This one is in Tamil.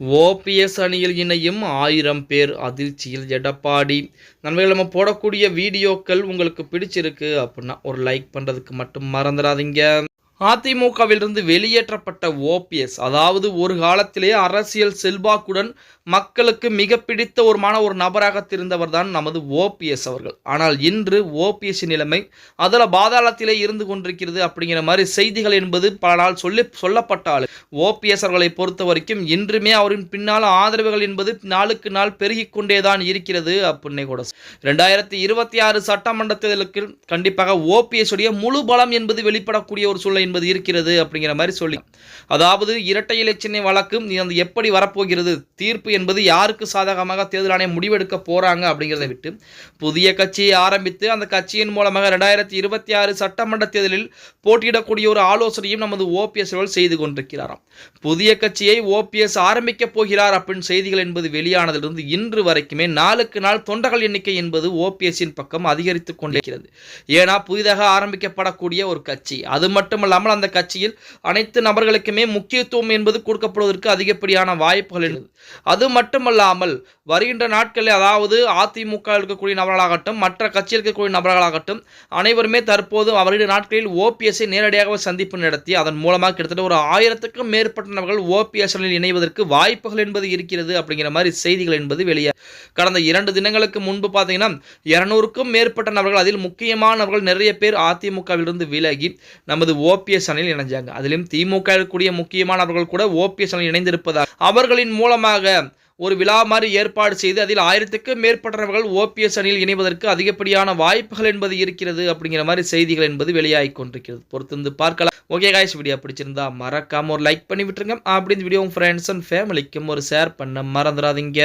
ஓபிஎஸ் அணியில் இணையும் 1000 பேர் அதிர்ச்சியில் எடப்பாடி. நண்பர்கள், நம்ம போடக்கூடிய வீடியோக்கள் உங்களுக்கு பிடிச்சிருக்கு அப்படின்னா ஒரு லைக் பண்ணுறதுக்கு மட்டும் மறந்துடாதீங்க. அதிமுகவிலிருந்து வெளியேற்றப்பட்ட ஓபிஎஸ், அதாவது ஒரு காலத்திலே அரசியல் செல்வாக்குடன் மக்களுக்கு மிக பிடித்த ஒரு நபராக தெரிந்தவர் தான் நமது ஓபிஎஸ் அவர்கள். ஆனால் இன்று ஓபிஎஸ் நிலைமை அதில் பாதாளத்திலே இருந்து கொண்டிருக்கிறது அப்படிங்கிற மாதிரி செய்திகள் என்பது பல நாள் சொல்லப்பட்டாலும் ஓபிஎஸ் அவர்களை பொறுத்த வரைக்கும் இன்றுமே அவரின் பின்னால் ஆதரவுகள் என்பது நாளுக்கு நாள் பெருகிக் கொண்டேதான் இருக்கிறது அப்படின்னு கூட 2026 சட்டமன்ற தேர்தலுக்கு கண்டிப்பாக ஓபிஎஸ் உடைய முழு பலம் என்பது வெளிப்படக்கூடிய ஒரு சூழ்நிலை என்பது இருக்கிறது அப்படிங்கிற மாதிரி சொல்லி, அதாவது இரட்டை இலை சின்ன வழக்கு எப்படி வரப்போகிறது, தீர்ப்பு என்பது யாருக்கு சாதகமாக தேர்தல் ஆணையம் முடிவெடுக்க போறாங்க அப்படிங்கிறத விட்டு புதிய கட்சியை ஆரம்பித்து அந்த கட்சியின் மூலமாக 2026 சட்டமன்ற தேர்தலில் போட்டியிடக்கூடிய ஒரு ஆலோசனையும் நமது ஓபிஎஸ் அவர்கள் செய்து கொண்டிருக்கிறாராம். புதிய கட்சியை ஓபிஎஸ் ஆரம்பிக்க போகிறார் அப்படின்னு செய்திகள் என்பது வெளியானதிலிருந்து இன்று வரைக்குமே நாளுக்கு நாள் தொண்டர்கள் எண்ணிக்கை என்பது ஓபிஎஸ்ஸின் பக்கம் அதிகரித்துக் கொண்டிருக்கிறது. ஏன்னா புதிதாக ஆரம்பிக்கப்படக்கூடிய ஒரு கட்சி, அது மட்டுமல்லாமல் அந்த கட்சியில் அனைத்து நபர்களுக்குமே முக்கியத்துவம் என்பது கொடுக்கப்படுவதற்கு அதிகப்படியான வாய்ப்புகள் உள்ளது. அது மட்டுமல்லாமல் வருகின்ற நாட்களில், அதாவது அதிமுக இருக்கக்கூடிய நபர்களாகட்டும் மற்ற கட்சியில் இருக்கக்கூடிய நபர்களாகட்டும் அனைவருமே தற்போது வருகிற நாட்களில் ஓபிஎஸ்ஸை நேரடியாக சந்திப்பு நடத்தி அதன் மூலமாக கிட்டத்தட்ட ஒரு 1000க்கும் மேற்பட்ட நபர்கள் ஓபிஎஸ் இணைவதற்கு வாய்ப்புகள் என்பது இருக்கிறது அப்படிங்கிற மாதிரி செய்திகள் என்பது வெளியே. கடந்த 2 தினங்களுக்கு முன்பு பார்த்தீங்கன்னா 200க்கும் மேற்பட்ட நபர்கள், அதில் முக்கியமான நபர்கள் நிறைய பேர் அதிமுகவிலிருந்து விலகி நமது ஓபிஎஸ் அணியில் இணைஞ்சாங்க. அதிலும் திமுக இருக்கக்கூடிய முக்கியமான நபர்கள் கூட ஓபிஎஸ் அணியில் இணைந்திருப்பதாக அவர்களின் மூலமாக ஒரு விழா மாதிரி ஏற்பாடு செய்து அதில் 1000க்கும் மேற்பட்டவர்கள் ஓபிஎஸ் அணியில் இணைவதற்கு அதிகப்படியான வாய்ப்புகள் என்பது இருக்கிறது அப்படிங்கிற மாதிரி செய்திகள் என்பது வெளியாகி கொண்டிருக்கிறது. பொறுத்திருந்து பார்க்கலாம். ஓகே காய்ஸ், வீடியோ பிடிச்சிருந்தா மறக்காம ஒரு லைக் பண்ணி விட்டுருங்க. அப்படி இந்த வீடியோ உங்க ஃப்ரெண்ட்ஸ் அண்ட் ஃபேமிலிக்கும் ஒரு ஷேர் பண்ண மறந்துடாதீங்க.